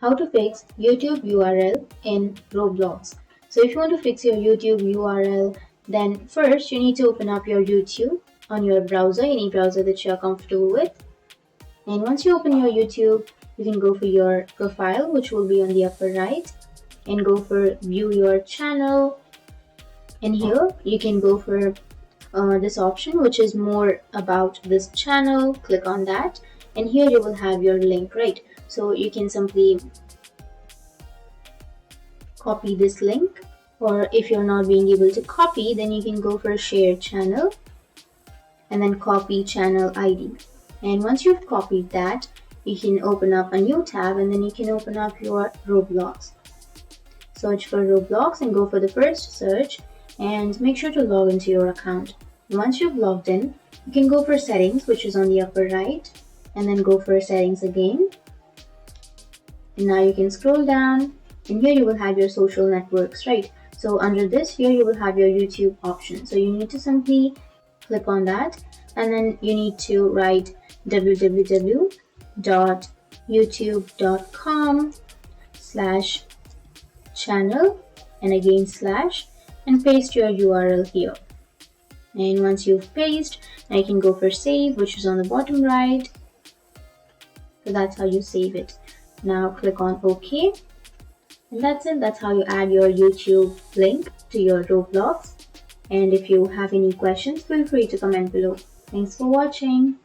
how to fix YouTube URL in Roblox. So if you want to fix your YouTube URL, then first you need to open up your YouTube on your browser, any browser that you are comfortable with. And once you open your YouTube, you can go for your profile, which will be on the upper right, and go for view your channel. And here you can go for this option, which is more about this channel. Click on that, and here you will have your link, right? So you can simply copy this link, or if you're not being able to copy, then you can go for share channel and then copy channel ID. And once you've copied that, you can open up a new tab, and then you can open up your Roblox. Search for Roblox and go for the first search, and make sure to log into your account. Once you've logged in, you can go for settings, which is on the upper right, and then go for settings again. And now you can scroll down, and here you will have your social networks, right? So under this, here you will have your YouTube option. So you need to simply click on that, and then you need to write www.youtube.com/channel and again slash, and paste your URL here. And once you've pasted, now you can go for save, which is on the bottom right. So that's how you save it. Now click on OK, and that's it. That's how you add your YouTube link to your Roblox. And if you have any questions, feel free to comment below. Thanks for watching.